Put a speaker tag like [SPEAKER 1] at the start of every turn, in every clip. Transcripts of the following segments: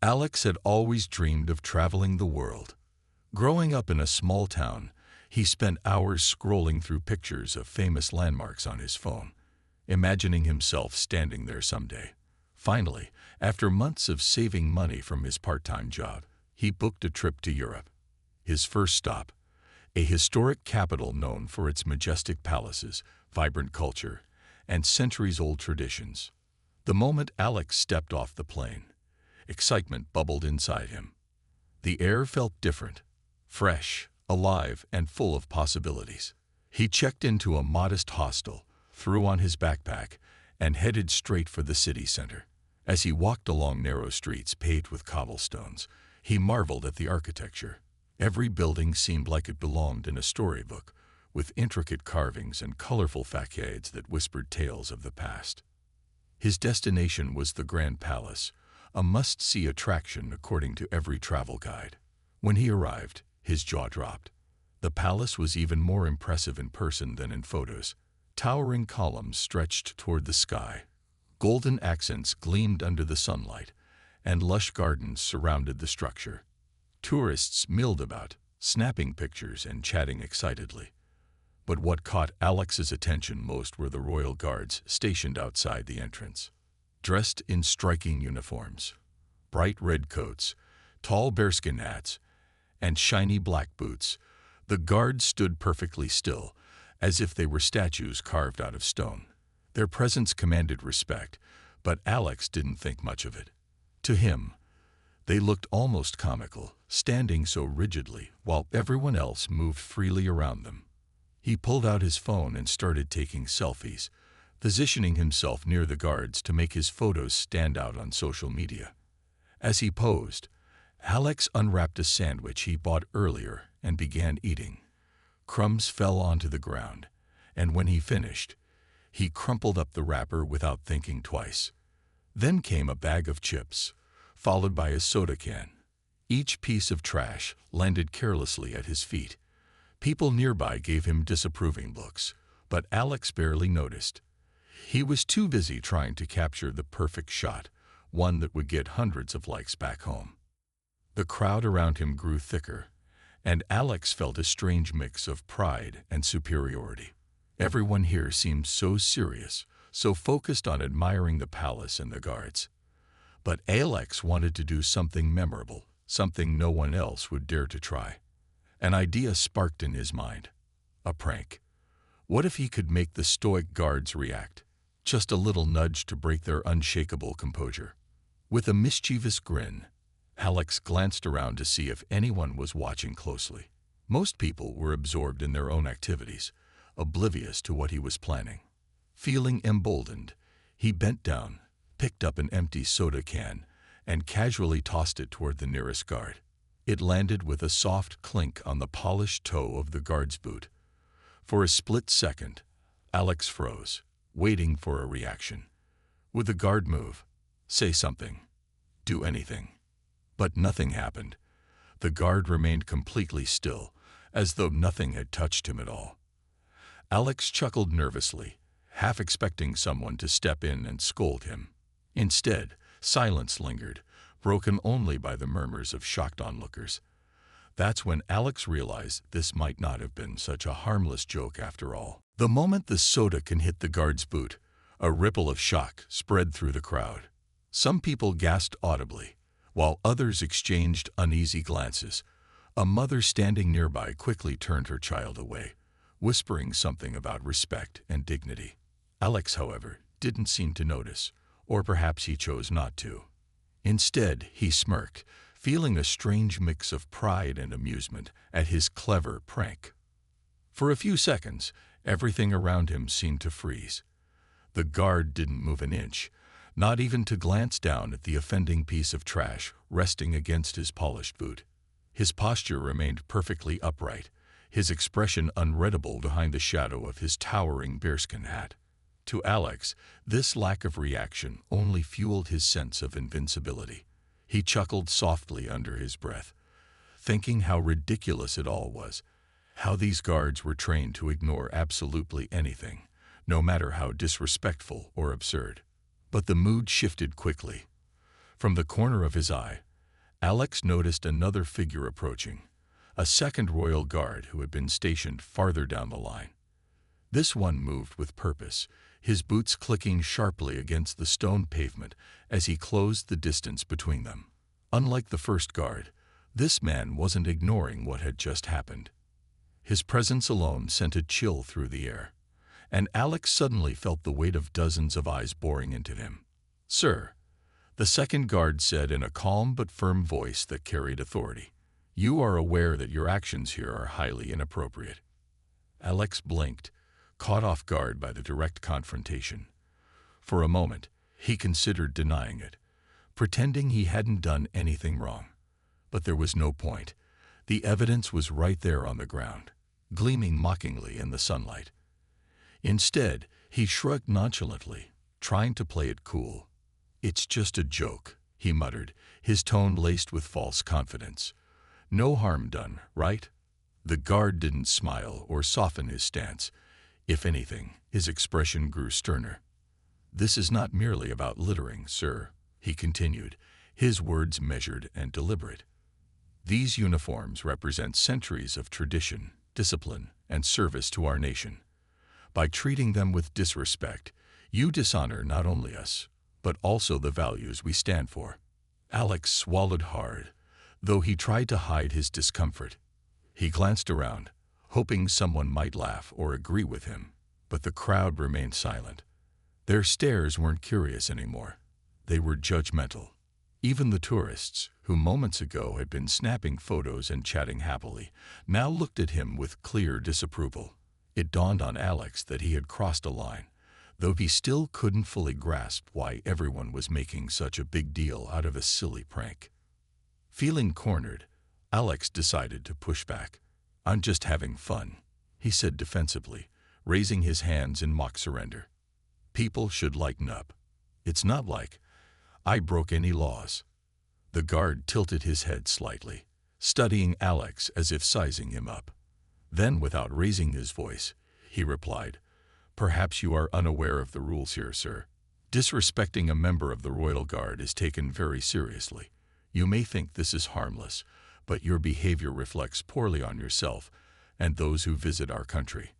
[SPEAKER 1] Alex had always dreamed of traveling the world. Growing up in a small town, he spent hours scrolling through pictures of famous landmarks on his phone, imagining himself standing there someday. Finally, after months of saving money from his part-time job, he booked a trip to Europe. His first stop, a historic capital known for its majestic palaces, vibrant culture, and centuries-old traditions. The moment Alex stepped off the plane, excitement bubbled inside him. The air felt different, fresh, alive, and full of possibilities. He checked into a modest hostel, threw on his backpack, and headed straight for the city center. As he walked along narrow streets paved with cobblestones, he marveled at the architecture. Every building seemed like it belonged in a storybook, with intricate carvings and colorful facades that whispered tales of the past. His destination was the Grand Palace, a must-see attraction according to every travel guide. When he arrived, his jaw dropped. The palace was even more impressive in person than in photos. Towering columns stretched toward the sky. Golden accents gleamed under the sunlight, and lush gardens surrounded the structure. Tourists milled about, snapping pictures and chatting excitedly. But what caught Alex's attention most were the royal guards stationed outside the entrance. Dressed in striking uniforms, bright red coats, tall bearskin hats, and shiny black boots, the guards stood perfectly still, as if they were statues carved out of stone. Their presence commanded respect, but Alex didn't think much of it. To him, they looked almost comical, standing so rigidly while everyone else moved freely around them. He pulled out his phone and started taking selfies, positioning himself near the guards to make his photos stand out on social media. As he posed, Alex unwrapped a sandwich he bought earlier and began eating. Crumbs fell onto the ground, and when he finished, he crumpled up the wrapper without thinking twice. Then came a bag of chips, followed by a soda can. Each piece of trash landed carelessly at his feet. People nearby gave him disapproving looks, but Alex barely noticed. He was too busy trying to capture the perfect shot, one that would get hundreds of likes back home. The crowd around him grew thicker, and Alex felt a strange mix of pride and superiority. Everyone here seemed so serious, so focused on admiring the palace and the guards. But Alex wanted to do something memorable, something no one else would dare to try. An idea sparked in his mind. A prank. What if he could make the stoic guards react? Just a little nudge to break their unshakable composure. With a mischievous grin, Alex glanced around to see if anyone was watching closely. Most people were absorbed in their own activities, oblivious to what he was planning. Feeling emboldened, he bent down, picked up an empty soda can, and casually tossed it toward the nearest guard. It landed with a soft clink on the polished toe of the guard's boot. For a split second, Alex froze, waiting for a reaction. Would the guard move, say something, do anything? But nothing happened. The guard remained completely still, as though nothing had touched him at all. Alex chuckled nervously, half expecting someone to step in and scold him. Instead, silence lingered, broken only by the murmurs of shocked onlookers. That's when Alex realized this might not have been such a harmless joke after all. The moment the soda can hit the guard's boot, a ripple of shock spread through the crowd. Some people gasped audibly, while others exchanged uneasy glances. A mother standing nearby quickly turned her child away, whispering something about respect and dignity. Alex, however, didn't seem to notice, or perhaps he chose not to. Instead, he smirked, feeling a strange mix of pride and amusement at his clever prank. For a few seconds, everything around him seemed to freeze. The guard didn't move an inch, not even to glance down at the offending piece of trash resting against his polished boot. His posture remained perfectly upright, his expression unreadable behind the shadow of his towering bearskin hat. To Alex, this lack of reaction only fueled his sense of invincibility. He chuckled softly under his breath, thinking how ridiculous it all was, how these guards were trained to ignore absolutely anything, no matter how disrespectful or absurd. But the mood shifted quickly. From the corner of his eye, Alex noticed another figure approaching, a second royal guard who had been stationed farther down the line. This one moved with purpose, his boots clicking sharply against the stone pavement as he closed the distance between them. Unlike the first guard, this man wasn't ignoring what had just happened. His presence alone sent a chill through the air, and Alex suddenly felt the weight of dozens of eyes boring into him. "Sir," the second guard said in a calm but firm voice that carried authority, "you are aware that your actions here are highly inappropriate." Alex blinked, caught off guard by the direct confrontation. For a moment, he considered denying it, pretending he hadn't done anything wrong. But there was no point. The evidence was right there on the ground, gleaming mockingly in the sunlight. Instead, he shrugged nonchalantly, trying to play it cool. "It's just a joke," he muttered, his tone laced with false confidence. "No harm done, right?" The guard didn't smile or soften his stance. If anything, his expression grew sterner. "This is not merely about littering, sir," he continued, his words measured and deliberate. "These uniforms represent centuries of tradition, discipline, and service to our nation. By treating them with disrespect, you dishonor not only us, but also the values we stand for." Alex swallowed hard, though he tried to hide his discomfort. He glanced around, hoping someone might laugh or agree with him, but the crowd remained silent. Their stares weren't curious anymore. They were judgmental. Even the tourists, who moments ago had been snapping photos and chatting happily, now looked at him with clear disapproval. It dawned on Alex that he had crossed a line, though he still couldn't fully grasp why everyone was making such a big deal out of a silly prank. Feeling cornered, Alex decided to push back. "I'm just having fun," he said defensively, raising his hands in mock surrender. "People should lighten up. It's not like I broke any laws." The guard tilted his head slightly, studying Alex as if sizing him up. Then, without raising his voice, he replied, "Perhaps you are unaware of the rules here, sir. Disrespecting a member of the Royal Guard is taken very seriously. You may think this is harmless, but your behavior reflects poorly on yourself and those who visit our country.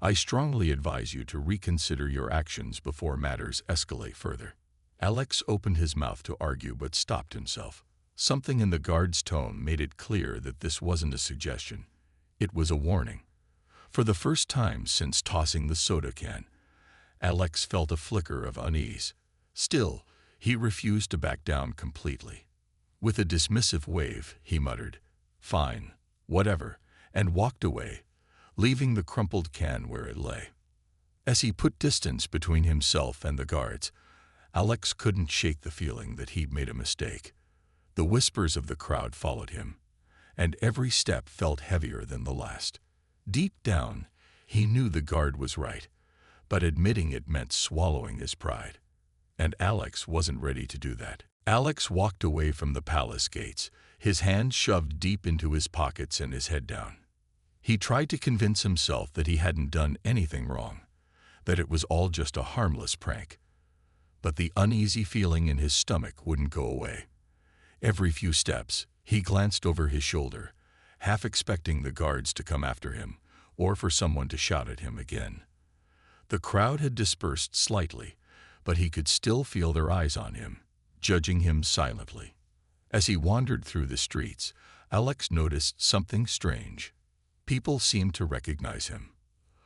[SPEAKER 1] I strongly advise you to reconsider your actions before matters escalate further." Alex opened his mouth to argue but stopped himself. Something in the guard's tone made it clear that this wasn't a suggestion. It was a warning. For the first time since tossing the soda can, Alex felt a flicker of unease. Still, he refused to back down completely. With a dismissive wave, he muttered, "Fine, whatever," and walked away, leaving the crumpled can where it lay. As he put distance between himself and the guards, Alex couldn't shake the feeling that he'd made a mistake. The whispers of the crowd followed him, and every step felt heavier than the last. Deep down, he knew the guard was right, but admitting it meant swallowing his pride. And Alex wasn't ready to do that. Alex walked away from the palace gates, his hands shoved deep into his pockets and his head down. He tried to convince himself that he hadn't done anything wrong, that it was all just a harmless prank. But the uneasy feeling in his stomach wouldn't go away. Every few steps, he glanced over his shoulder, half expecting the guards to come after him, or for someone to shout at him again. The crowd had dispersed slightly, but he could still feel their eyes on him, judging him silently. As he wandered through the streets, Alex noticed something strange. People seemed to recognize him.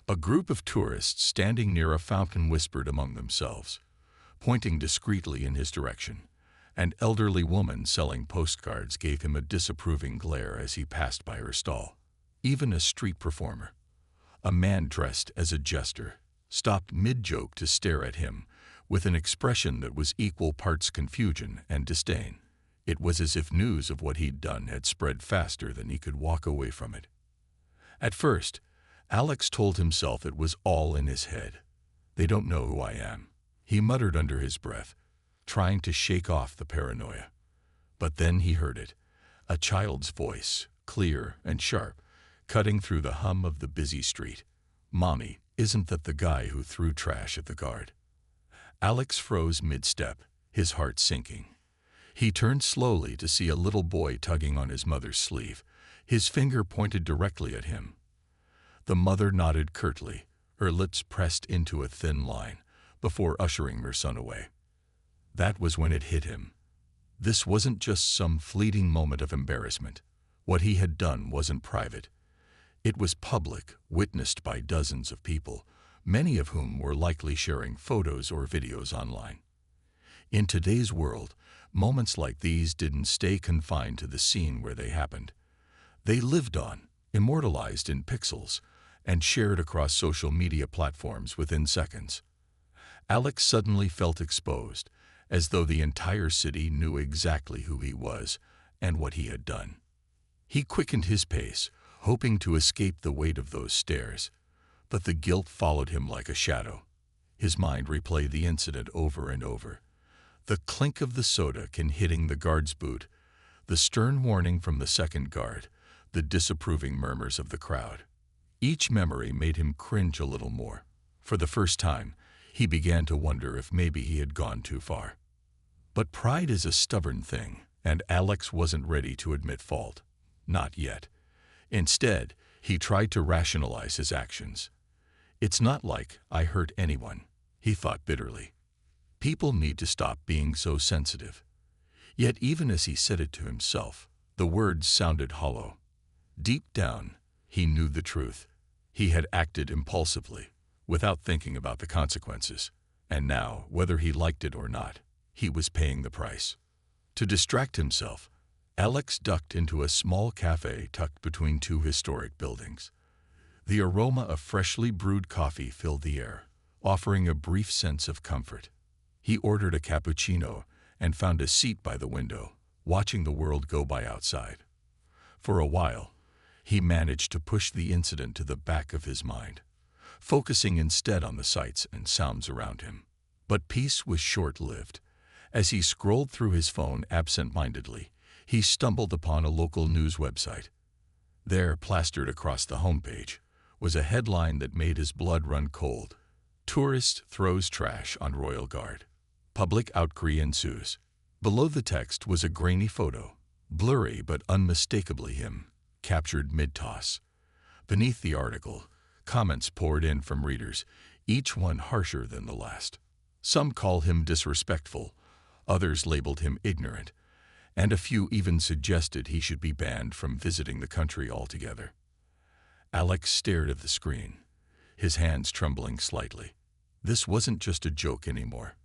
[SPEAKER 1] A group of tourists standing near a fountain whispered among themselves, pointing discreetly in his direction. An elderly woman selling postcards gave him a disapproving glare as he passed by her stall. Even a street performer, a man dressed as a jester, stopped mid-joke to stare at him with an expression that was equal parts confusion and disdain. It was as if news of what he'd done had spread faster than he could walk away from it. At first, Alex told himself it was all in his head. "They don't know who I am," he muttered under his breath, trying to shake off the paranoia. But then he heard it, a child's voice, clear and sharp, cutting through the hum of the busy street. "Mommy, isn't that the guy who threw trash at the guard?" Alex froze mid-step, his heart sinking. He turned slowly to see a little boy tugging on his mother's sleeve, his finger pointed directly at him. The mother nodded curtly, her lips pressed into a thin line, before ushering her son away. That was when it hit him. This wasn't just some fleeting moment of embarrassment. What he had done wasn't private. It was public, witnessed by dozens of people, many of whom were likely sharing photos or videos online. In today's world, moments like these didn't stay confined to the scene where they happened. They lived on, immortalized in pixels, and shared across social media platforms within seconds. Alex suddenly felt exposed, as though the entire city knew exactly who he was and what he had done. He quickened his pace, hoping to escape the weight of those stares, but the guilt followed him like a shadow. His mind replayed the incident over and over. The clink of the soda can hitting the guard's boot, the stern warning from the second guard, the disapproving murmurs of the crowd. Each memory made him cringe a little more. For the first time, he began to wonder if maybe he had gone too far. But pride is a stubborn thing, and Alex wasn't ready to admit fault. Not yet. Instead, he tried to rationalize his actions. It's not like I hurt anyone, he thought bitterly. People need to stop being so sensitive. Yet even as he said it to himself, the words sounded hollow. Deep down, he knew the truth. He had acted impulsively, without thinking about the consequences. And now, whether he liked it or not, he was paying the price. To distract himself, Alex ducked into a small cafe tucked between two historic buildings. The aroma of freshly brewed coffee filled the air, offering a brief sense of comfort. He ordered a cappuccino and found a seat by the window, watching the world go by outside. For a while, he managed to push the incident to the back of his mind, focusing instead on the sights and sounds around him. But peace was short-lived. As he scrolled through his phone absent-mindedly, he stumbled upon a local news website. There, plastered across the homepage, was a headline that made his blood run cold. Tourist throws trash on Royal Guard. Public outcry ensues. Below the text was a grainy photo, blurry but unmistakably him, captured mid-toss. Beneath the article, comments poured in from readers, each one harsher than the last. Some called him disrespectful, others labeled him ignorant, and a few even suggested he should be banned from visiting the country altogether. Alex stared at the screen, his hands trembling slightly. This wasn't just a joke anymore.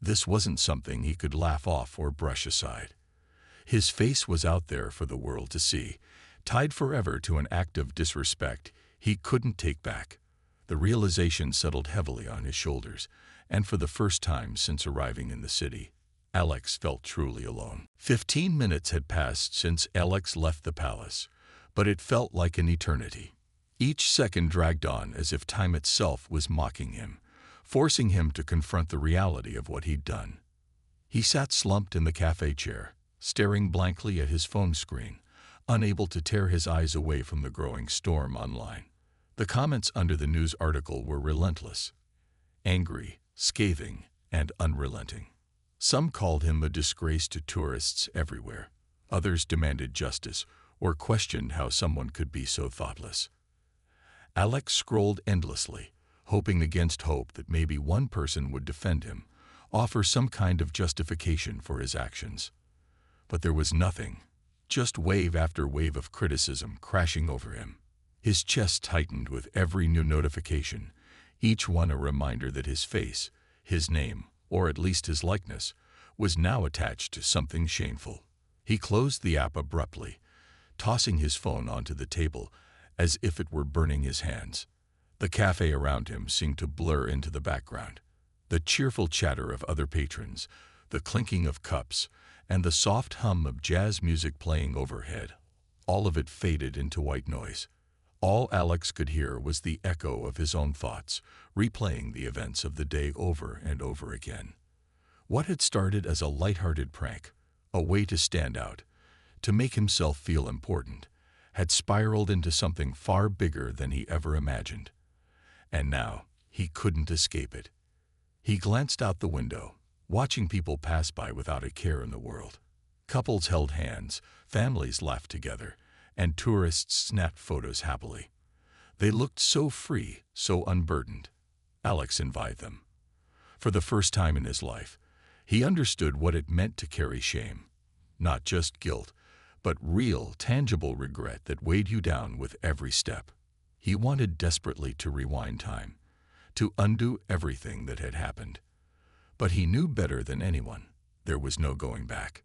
[SPEAKER 1] This wasn't something he could laugh off or brush aside. His face was out there for the world to see, tied forever to an act of disrespect he couldn't take back. The realization settled heavily on his shoulders, and for the first time since arriving in the city, Alex felt truly alone. 15 minutes had passed since Alex left the palace, but it felt like an eternity. Each second dragged on as if time itself was mocking him, forcing him to confront the reality of what he'd done. He sat slumped in the cafe chair, staring blankly at his phone screen, unable to tear his eyes away from the growing storm online. The comments under the news article were relentless, angry, scathing, and unrelenting. Some called him a disgrace to tourists everywhere. Others demanded justice or questioned how someone could be so thoughtless. Alex scrolled endlessly, hoping against hope that maybe one person would defend him, offer some kind of justification for his actions. But there was nothing, just wave after wave of criticism crashing over him. His chest tightened with every new notification, each one a reminder that his face, his name, or at least his likeness, was now attached to something shameful. He closed the app abruptly, tossing his phone onto the table as if it were burning his hands. The cafe around him seemed to blur into the background. The cheerful chatter of other patrons, the clinking of cups, and the soft hum of jazz music playing overhead, all of it faded into white noise. All Alex could hear was the echo of his own thoughts, replaying the events of the day over and over again. What had started as a lighthearted prank, a way to stand out, to make himself feel important, had spiraled into something far bigger than he ever imagined. And now, he couldn't escape it. He glanced out the window, watching people pass by without a care in the world. Couples held hands, families laughed together, and tourists snapped photos happily. They looked so free, so unburdened. Alex envied them. For the first time in his life, he understood what it meant to carry shame. Not just guilt, but real, tangible regret that weighed you down with every step. He wanted desperately to rewind time, to undo everything that had happened. But he knew better than anyone. There was no going back.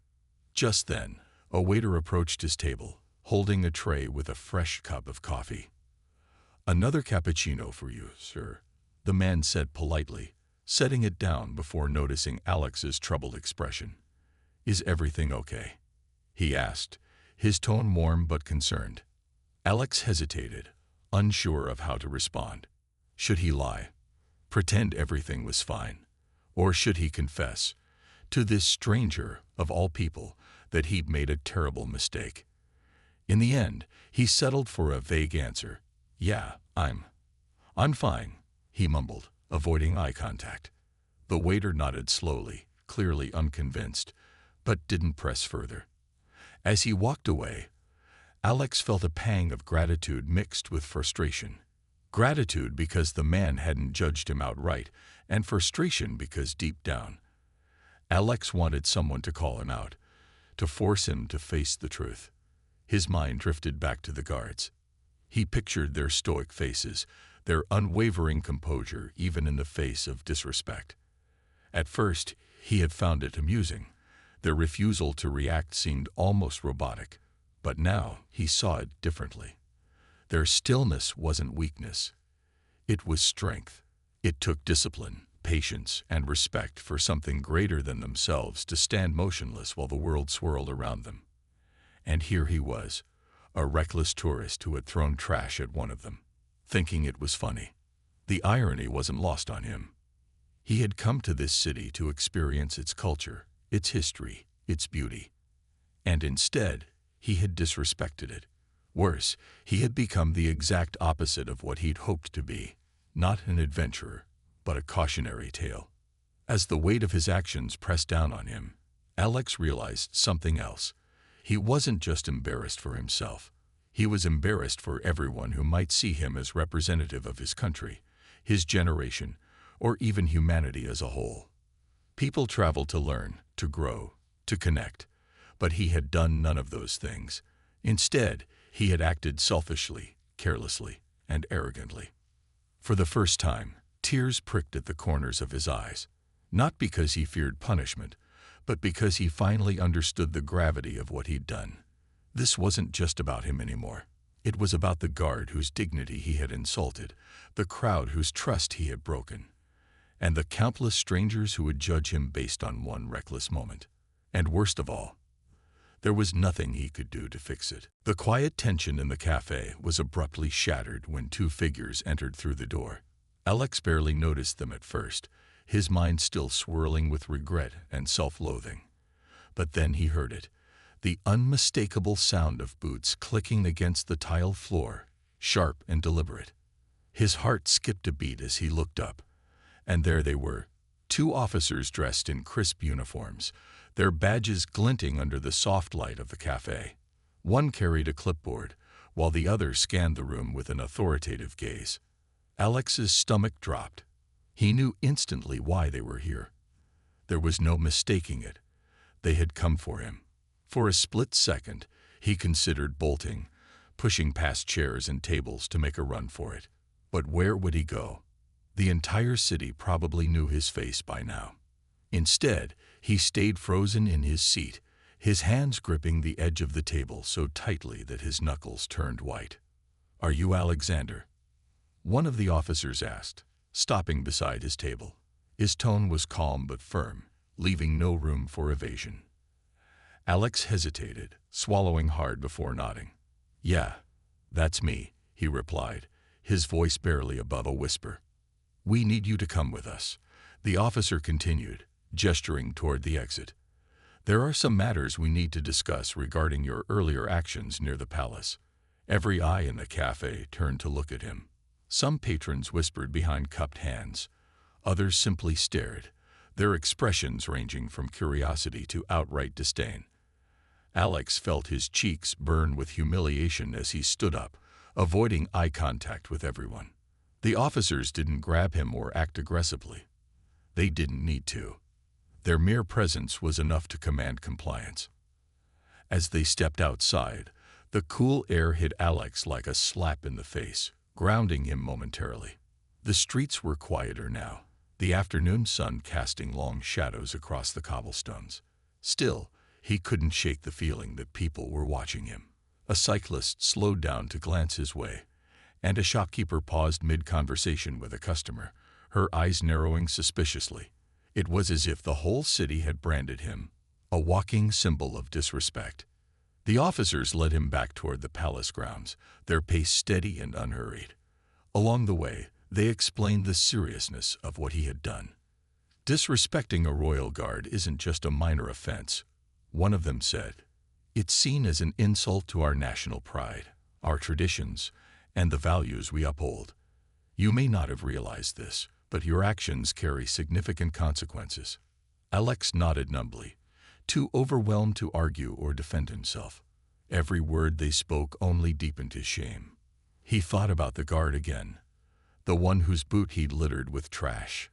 [SPEAKER 1] Just then, a waiter approached his table, holding a tray with a fresh cup of coffee. "Another cappuccino for you, sir," the man said politely, setting it down before noticing Alex's troubled expression. "Is everything okay?" he asked, his tone warm but concerned. Alex hesitated, unsure of how to respond. Should he lie? Pretend everything was fine? Or should he confess, to this stranger of all people, that he'd made a terrible mistake? In the end, he settled for a vague answer. "Yeah, I'm fine," he mumbled, avoiding eye contact. The waiter nodded slowly, clearly unconvinced, but didn't press further. As he walked away, Alex felt a pang of gratitude mixed with frustration. Gratitude because the man hadn't judged him outright, and frustration because deep down, Alex wanted someone to call him out, to force him to face the truth. His mind drifted back to the guards. He pictured their stoic faces, their unwavering composure even in the face of disrespect. At first, he had found it amusing. Their refusal to react seemed almost robotic, but now he saw it differently. Their stillness wasn't weakness. It was strength. It took discipline, patience, and respect for something greater than themselves to stand motionless while the world swirled around them. And here he was, a reckless tourist who had thrown trash at one of them, thinking it was funny. The irony wasn't lost on him. He had come to this city to experience its culture, its history, its beauty. And instead, he had disrespected it. Worse, he had become the exact opposite of what he'd hoped to be. Not an adventurer, but a cautionary tale. As the weight of his actions pressed down on him, Alex realized something else. He wasn't just embarrassed for himself. He was embarrassed for everyone who might see him as representative of his country, his generation, or even humanity as a whole. People travel to learn, to grow, to connect, but he had done none of those things. Instead, he had acted selfishly, carelessly, and arrogantly. For the first time, tears pricked at the corners of his eyes, not because he feared punishment, but because he finally understood the gravity of what he'd done. This wasn't just about him anymore. It was about the guard whose dignity he had insulted, the crowd whose trust he had broken, and the countless strangers who would judge him based on one reckless moment. And worst of all, there was nothing he could do to fix it. The quiet tension in the cafe was abruptly shattered when two figures entered through the door. Alex barely noticed them at first, his mind still swirling with regret and self-loathing. But then he heard it, the unmistakable sound of boots clicking against the tile floor, sharp and deliberate. His heart skipped a beat as he looked up, and there they were, two officers dressed in crisp uniforms, their badges glinting under the soft light of the cafe. One carried a clipboard, while the other scanned the room with an authoritative gaze. Alex's stomach dropped. He knew instantly why they were here. There was no mistaking it. They had come for him. For a split second, he considered bolting, pushing past chairs and tables to make a run for it. But where would he go? The entire city probably knew his face by now. Instead, he stayed frozen in his seat, his hands gripping the edge of the table so tightly that his knuckles turned white. "Are you Alexander?" one of the officers asked, stopping beside his table. His tone was calm but firm, leaving no room for evasion. Alex hesitated, swallowing hard before nodding. "Yeah, that's me," he replied, his voice barely above a whisper. "We need you to come with us," the officer continued, gesturing toward the exit. "There are some matters we need to discuss regarding your earlier actions near the palace." Every eye in the cafe turned to look at him. Some patrons whispered behind cupped hands. Others simply stared, their expressions ranging from curiosity to outright disdain. Alex felt his cheeks burn with humiliation as he stood up, avoiding eye contact with everyone. The officers didn't grab him or act aggressively. They didn't need to. Their mere presence was enough to command compliance. As they stepped outside, the cool air hit Alex like a slap in the face, grounding him momentarily. The streets were quieter now, the afternoon sun casting long shadows across the cobblestones. Still, he couldn't shake the feeling that people were watching him. A cyclist slowed down to glance his way, and a shopkeeper paused mid-conversation with a customer, her eyes narrowing suspiciously. It was as if the whole city had branded him, a walking symbol of disrespect. The officers led him back toward the palace grounds, their pace steady and unhurried. Along the way, they explained the seriousness of what he had done. Disrespecting a royal guard isn't just a minor offense, one of them said. It's seen as an insult to our national pride, our traditions, and the values we uphold. You may not have realized this, but your actions carry significant consequences. Alex nodded numbly, too overwhelmed to argue or defend himself. Every word they spoke only deepened his shame. He thought about the guard again, the one whose boot he'd littered with trash,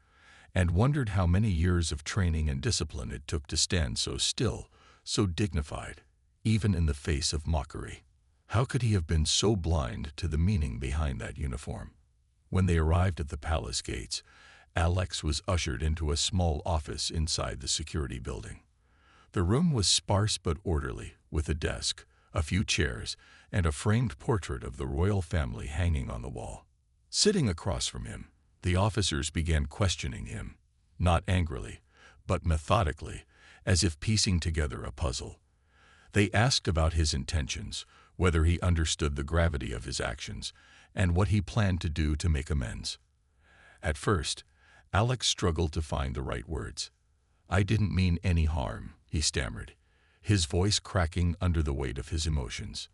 [SPEAKER 1] and wondered how many years of training and discipline it took to stand so still, so dignified, even in the face of mockery. How could he have been so blind to the meaning behind that uniform? When they arrived at the palace gates, Alex was ushered into a small office inside the security building. The room was sparse but orderly, with a desk, a few chairs, and a framed portrait of the royal family hanging on the wall. Sitting across from him, the officers began questioning him, not angrily, but methodically, as if piecing together a puzzle. They asked about his intentions, whether he understood the gravity of his actions, and what he planned to do to make amends. At first, Alex struggled to find the right words. "I didn't mean any harm," he stammered, his voice cracking under the weight of his emotions.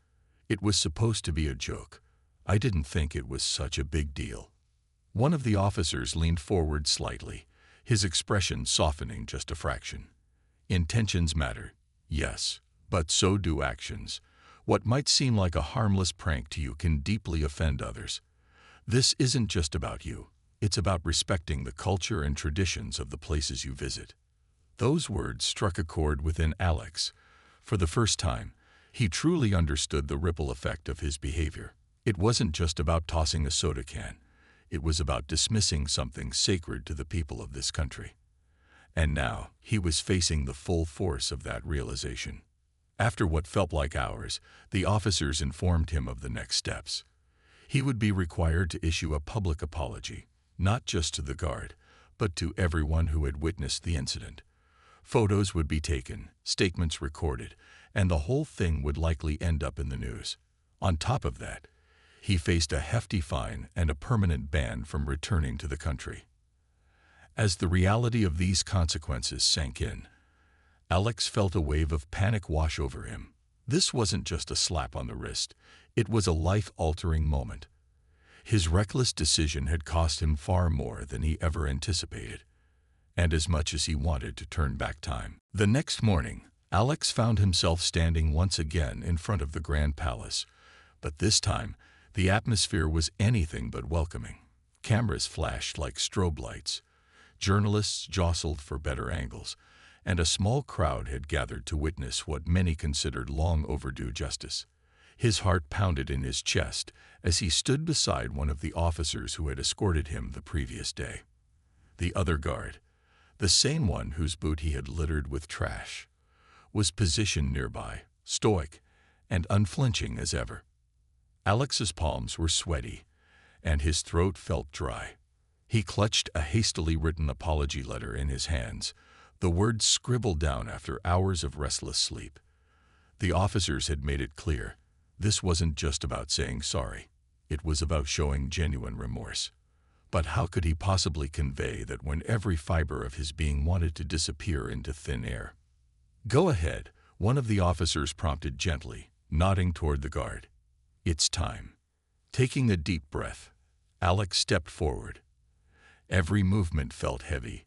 [SPEAKER 1] "It was supposed to be a joke. I didn't think it was such a big deal." One of the officers leaned forward slightly, his expression softening just a fraction. "Intentions matter, yes, but so do actions. What might seem like a harmless prank to you can deeply offend others. This isn't just about you. It's about respecting the culture and traditions of the places you visit." Those words struck a chord within Alex. For the first time, he truly understood the ripple effect of his behavior. It wasn't just about tossing a soda can. It was about dismissing something sacred to the people of this country. And now, he was facing the full force of that realization. After what felt like hours, the officers informed him of the next steps. He would be required to issue a public apology, not just to the guard, but to everyone who had witnessed the incident. Photos would be taken, statements recorded, and the whole thing would likely end up in the news. On top of that, he faced a hefty fine and a permanent ban from returning to the country. As the reality of these consequences sank in, Alex felt a wave of panic wash over him. This wasn't just a slap on the wrist, it was a life-altering moment. His reckless decision had cost him far more than he ever anticipated, and as much as he wanted to turn back time. The next morning, Alex found himself standing once again in front of the Grand Palace, but this time, the atmosphere was anything but welcoming. Cameras flashed like strobe lights, journalists jostled for better angles, and a small crowd had gathered to witness what many considered long overdue justice. His heart pounded in his chest as he stood beside one of the officers who had escorted him the previous day. The other guard, the same one whose boot he had littered with trash, was positioned nearby, stoic and unflinching as ever. Alex's palms were sweaty, and his throat felt dry. He clutched a hastily written apology letter in his hands, the words scribbled down after hours of restless sleep. The officers had made it clear, this wasn't just about saying sorry. It was about showing genuine remorse. But how could he possibly convey that when every fiber of his being wanted to disappear into thin air? "Go ahead," one of the officers prompted gently, nodding toward the guard. "It's time." Taking a deep breath, Alex stepped forward. Every movement felt heavy,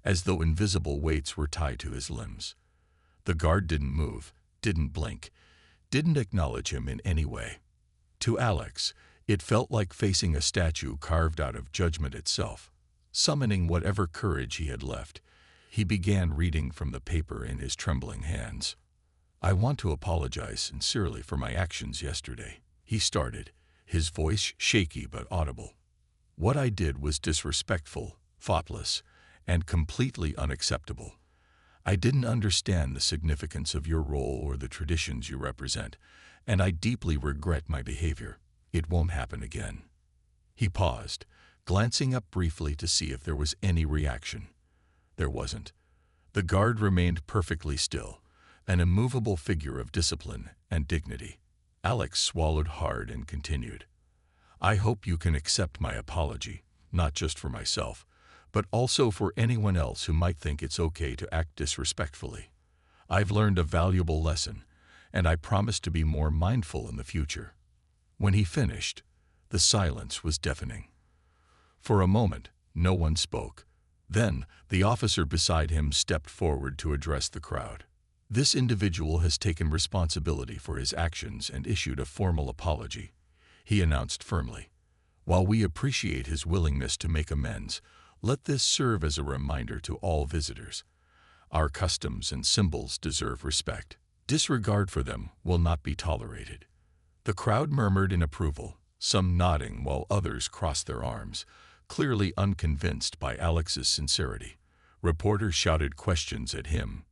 [SPEAKER 1] as though invisible weights were tied to his limbs. The guard didn't move, didn't blink, didn't acknowledge him in any way. To Alex, it felt like facing a statue carved out of judgment itself. Summoning whatever courage he had left, he began reading from the paper in his trembling hands. "I want to apologize sincerely for my actions yesterday," he started, his voice shaky but audible. "What I did was disrespectful, thoughtless, and completely unacceptable. I didn't understand the significance of your role or the traditions you represent, and I deeply regret my behavior. It won't happen again." He paused, glancing up briefly to see if there was any reaction. There wasn't. The guard remained perfectly still, an immovable figure of discipline and dignity. Alex swallowed hard and continued. "I hope you can accept my apology, not just for myself, but also for anyone else who might think it's okay to act disrespectfully. I've learned a valuable lesson, and I promise to be more mindful in the future." When he finished, the silence was deafening. For a moment, no one spoke. Then, the officer beside him stepped forward to address the crowd. "This individual has taken responsibility for his actions and issued a formal apology," he announced firmly. "While we appreciate his willingness to make amends, let this serve as a reminder to all visitors. Our customs and symbols deserve respect. Disregard for them will not be tolerated." The crowd murmured in approval, some nodding while others crossed their arms, clearly unconvinced by Alex's sincerity. Reporters shouted questions at him.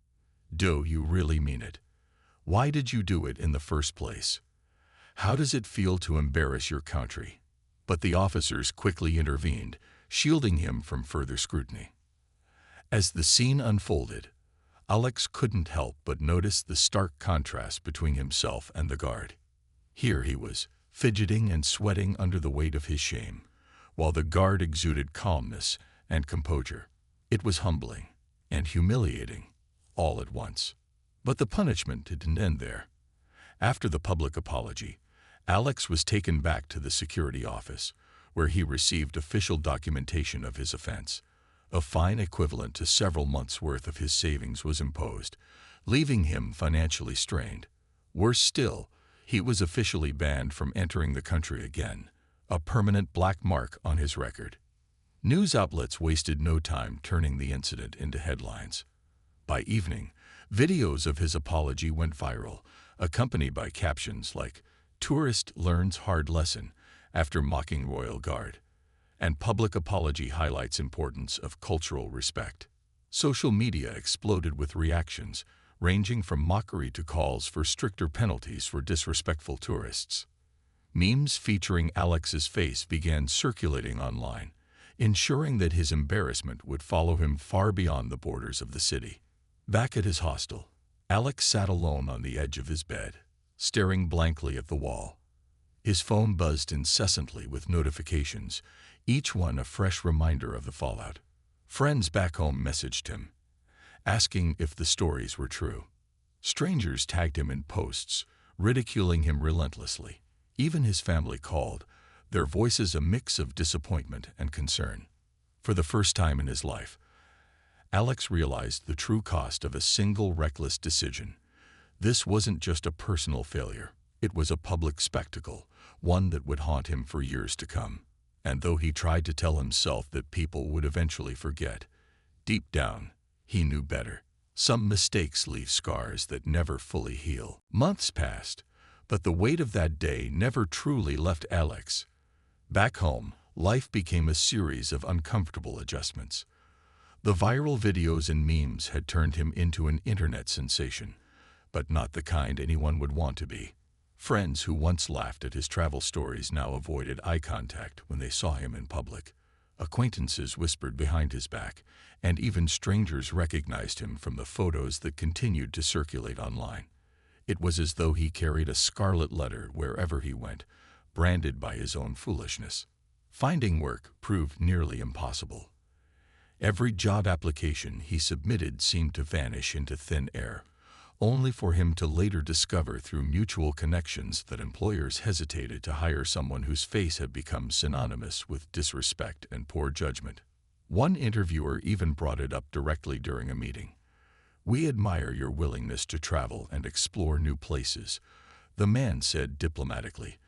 [SPEAKER 1] "Do you really mean it? Why did you do it in the first place? How does it feel to embarrass your country?" But the officers quickly intervened, shielding him from further scrutiny. As the scene unfolded, Alex couldn't help but notice the stark contrast between himself and the guard. Here he was, fidgeting and sweating under the weight of his shame, while the guard exuded calmness and composure. It was humbling and humiliating, all at once. But the punishment didn't end there. After the public apology, Alex was taken back to the security office, where he received official documentation of his offense. A fine equivalent to several months' worth of his savings was imposed, leaving him financially strained. Worse still, he was officially banned from entering the country again, a permanent black mark on his record. News outlets wasted no time turning the incident into headlines. By evening, videos of his apology went viral, accompanied by captions like, "Tourist learns hard lesson after mocking royal guard," and "Public apology highlights importance of cultural respect." Social media exploded with reactions, ranging from mockery to calls for stricter penalties for disrespectful tourists. Memes featuring Alex's face began circulating online, ensuring that his embarrassment would follow him far beyond the borders of the city. Back at his hostel, Alex sat alone on the edge of his bed, staring blankly at the wall. His phone buzzed incessantly with notifications, each one a fresh reminder of the fallout. Friends back home messaged him, asking if the stories were true. Strangers tagged him in posts, ridiculing him relentlessly. Even his family called, their voices a mix of disappointment and concern. For the first time in his life, Alex realized the true cost of a single reckless decision. This wasn't just a personal failure. It was a public spectacle, one that would haunt him for years to come. And though he tried to tell himself that people would eventually forget, deep down, he knew better. Some mistakes leave scars that never fully heal. Months passed, but the weight of that day never truly left Alex. Back home, life became a series of uncomfortable adjustments. The viral videos and memes had turned him into an internet sensation, but not the kind anyone would want to be. Friends who once laughed at his travel stories now avoided eye contact when they saw him in public. Acquaintances whispered behind his back, and even strangers recognized him from the photos that continued to circulate online. It was as though he carried a scarlet letter wherever he went, branded by his own foolishness. Finding work proved nearly impossible. Every job application he submitted seemed to vanish into thin air, only for him to later discover through mutual connections that employers hesitated to hire someone whose face had become synonymous with disrespect and poor judgment. One interviewer even brought it up directly during a meeting. "We admire your willingness to travel and explore new places," the man said diplomatically,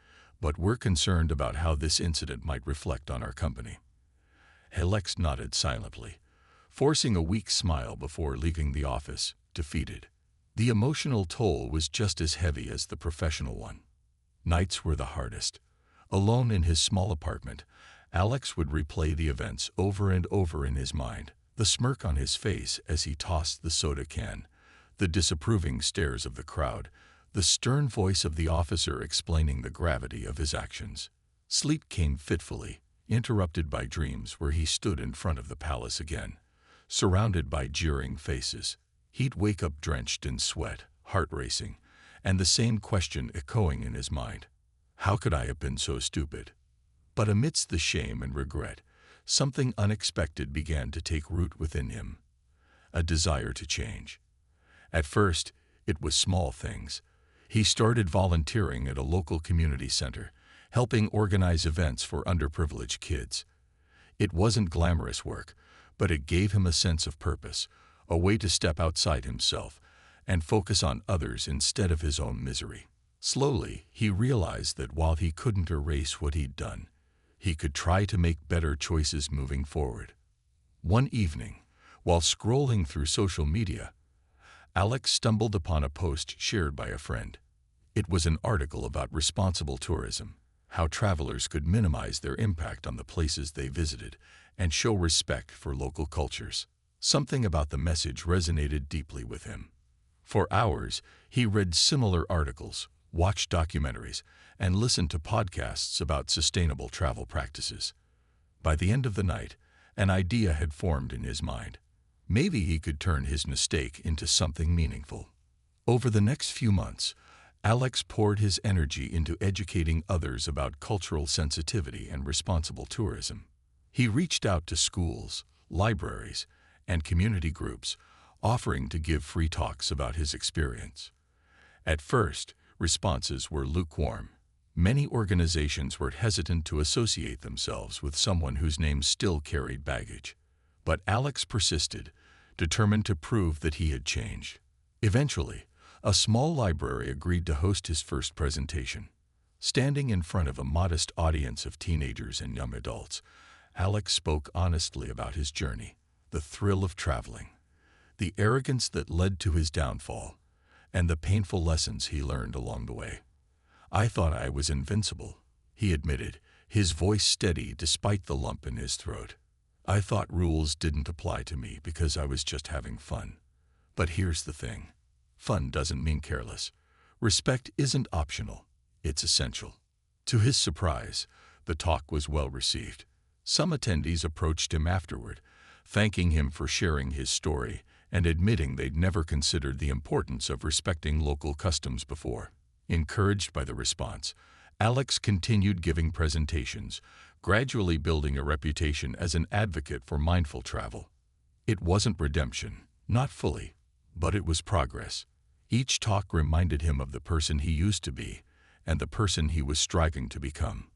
[SPEAKER 1] "but we're concerned about how this incident might reflect on our company." Alex nodded silently, forcing a weak smile before leaving the office, defeated. The emotional toll was just as heavy as the professional one. Nights were the hardest. Alone in his small apartment, Alex would replay the events over and over in his mind, the smirk on his face as he tossed the soda can, the disapproving stares of the crowd, the stern voice of the officer explaining the gravity of his actions. Sleep came fitfully, interrupted by dreams where he stood in front of the palace again, surrounded by jeering faces. He'd wake up drenched in sweat, heart racing, and the same question echoing in his mind. How could I have been so stupid? But amidst the shame and regret, something unexpected began to take root within him. A desire to change. At first, it was small things. He started volunteering at a local community center, helping organize events for underprivileged kids. It wasn't glamorous work, but it gave him a sense of purpose, a way to step outside himself and focus on others instead of his own misery. Slowly, he realized that while he couldn't erase what he'd done, he could try to make better choices moving forward. One evening, while scrolling through social media, Alex stumbled upon a post shared by a friend. It was an article about responsible tourism, how travelers could minimize their impact on the places they visited and show respect for local cultures. Something about the message resonated deeply with him. For hours, he read similar articles, watched documentaries, and listened to podcasts about sustainable travel practices. By the end of the night, an idea had formed in his mind. Maybe he could turn his mistake into something meaningful. Over the next few months, Alex poured his energy into educating others about cultural sensitivity and responsible tourism. He reached out to schools, libraries, and community groups, offering to give free talks about his experience. At first, responses were lukewarm. Many organizations were hesitant to associate themselves with someone whose name still carried baggage. But Alex persisted, determined to prove that he had changed. Eventually, a small library agreed to host his first presentation. Standing in front of a modest audience of teenagers and young adults, Alex spoke honestly about his journey, the thrill of traveling, the arrogance that led to his downfall, and the painful lessons he learned along the way. "I thought I was invincible," he admitted, his voice steady despite the lump in his throat. "I thought rules didn't apply to me because I was just having fun. But here's the thing. Fun doesn't mean careless. Respect isn't optional. It's essential." To his surprise, the talk was well received. Some attendees approached him afterward, thanking him for sharing his story and admitting they'd never considered the importance of respecting local customs before. Encouraged by the response, Alex continued giving presentations, gradually building a reputation as an advocate for mindful travel. It wasn't redemption, not fully, but it was progress. Each talk reminded him of the person he used to be and the person he was striving to become.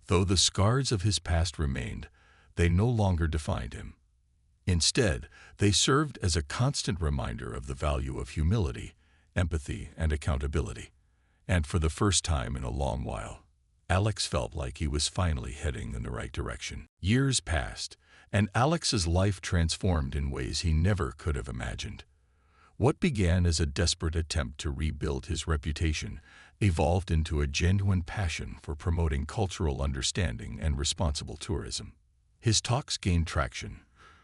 [SPEAKER 1] Though the scars of his past remained, they no longer defined him. Instead, they served as a constant reminder of the value of humility, empathy, and accountability. And for the first time in a long while, Alex felt like he was finally heading in the right direction. Years passed, and Alex's life transformed in ways he never could have imagined. What began as a desperate attempt to rebuild his reputation evolved into a genuine passion for promoting cultural understanding and responsible tourism. His talks gained traction,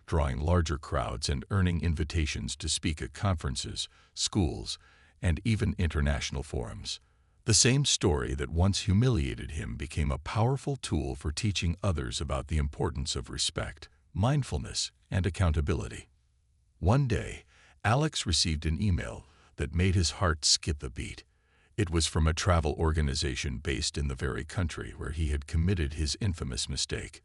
[SPEAKER 1] drawing larger crowds and earning invitations to speak at conferences, schools, and even international forums. The same story that once humiliated him became a powerful tool for teaching others about the importance of respect, mindfulness, and accountability. One day, Alex received an email that made his heart skip a beat. It was from a travel organization based in the very country where he had committed his infamous mistake.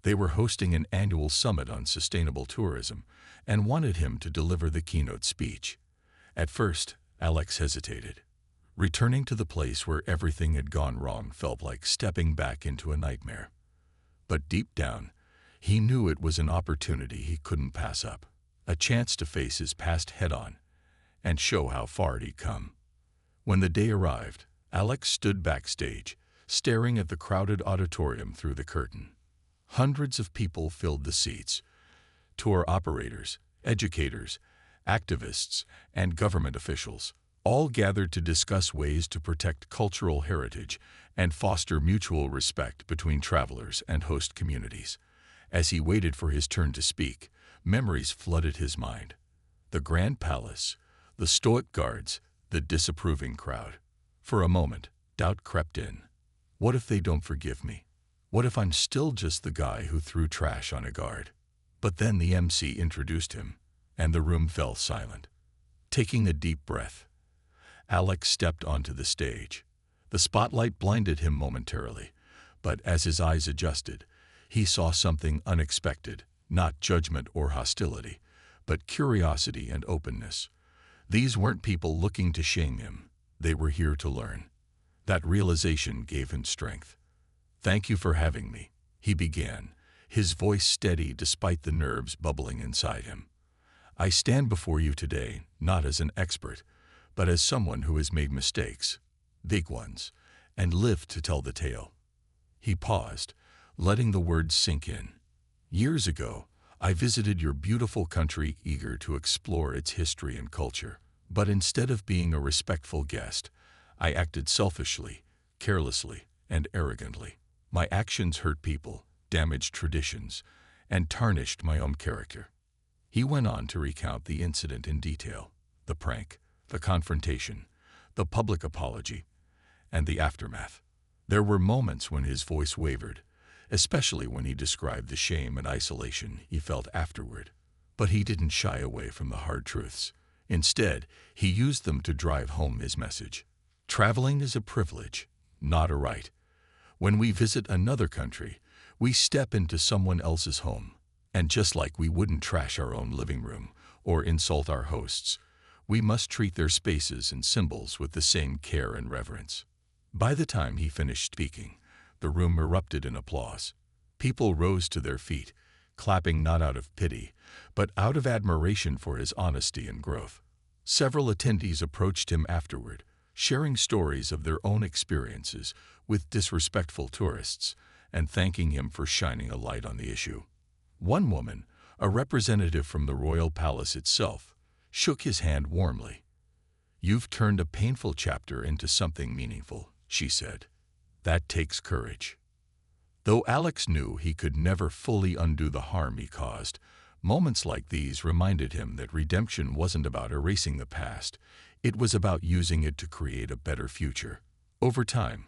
[SPEAKER 1] They were hosting an annual summit on sustainable tourism and wanted him to deliver the keynote speech. At first, Alex hesitated. Returning to the place where everything had gone wrong felt like stepping back into a nightmare. But deep down, he knew it was an opportunity he couldn't pass up. a chance to face his past head-on and show how far he'd come. When the day arrived, Alex stood backstage, staring at the crowded auditorium through the curtain. Hundreds of people filled the seats: tour operators, educators, activists, and government officials, all gathered to discuss ways to protect cultural heritage and foster mutual respect between travelers and host communities. As he waited for his turn to speak, memories flooded his mind. The Grand Palace, the stoic guards, the disapproving crowd. For a moment, doubt crept in. What if they don't forgive me? What if I'm still just the guy who threw trash on a guard? But then the MC introduced him, and the room fell silent. Taking a deep breath, Alex stepped onto the stage. The spotlight blinded him momentarily, but as his eyes adjusted, he saw something unexpected, not judgment or hostility, but curiosity and openness. These weren't people looking to shame him. They were here to learn. That realization gave him strength. "Thank you for having me," he began, his voice steady despite the nerves bubbling inside him. "I stand before you today not as an expert, but as someone who has made mistakes, big ones, and lived to tell the tale." He paused, letting the words sink in. "Years ago, I visited your beautiful country eager to explore its history and culture. But instead of being a respectful guest, I acted selfishly, carelessly, and arrogantly. My actions hurt people, damaged traditions, and tarnished my own character." He went on to recount the incident in detail: the prank, the confrontation, the public apology, and the aftermath. There were moments when his voice wavered, especially when he described the shame and isolation he felt afterward. But he didn't shy away from the hard truths. Instead, he used them to drive home his message. Traveling is a privilege, not a right. When we visit another country, we step into someone else's home. And just like we wouldn't trash our own living room or insult our hosts, we must treat their spaces and symbols with the same care and reverence. By the time he finished speaking, the room erupted in applause. People rose to their feet, clapping not out of pity, but out of admiration for his honesty and growth. Several attendees approached him afterward, sharing stories of their own experiences with disrespectful tourists and thanking him for shining a light on the issue. One woman, a representative from the royal palace itself, shook his hand warmly. "You've turned a painful chapter into something meaningful," she said. "That takes courage." Though Alex knew he could never fully undo the harm he caused, moments like these reminded him that redemption wasn't about erasing the past. It was about using it to create a better future. Over time,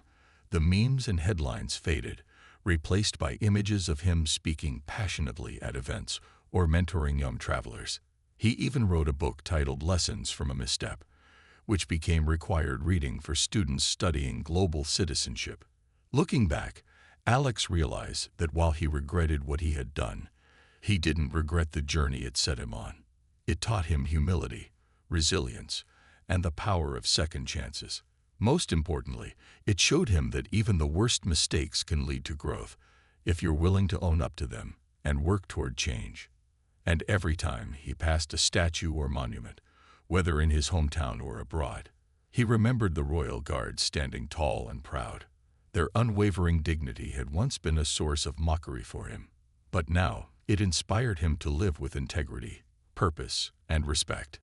[SPEAKER 1] the memes and headlines faded, replaced by images of him speaking passionately at events or mentoring young travelers. He even wrote a book titled Lessons from a Misstep, which became required reading for students studying global citizenship. Looking back, Alex realized that while he regretted what he had done, he didn't regret the journey it set him on. It taught him humility, resilience, and the power of second chances. Most importantly, it showed him that even the worst mistakes can lead to growth if you're willing to own up to them and work toward change. And every time he passed a statue or monument, whether in his hometown or abroad, he remembered the royal guards standing tall and proud. Their unwavering dignity had once been a source of mockery for him, but now it inspired him to live with integrity, purpose, and respect.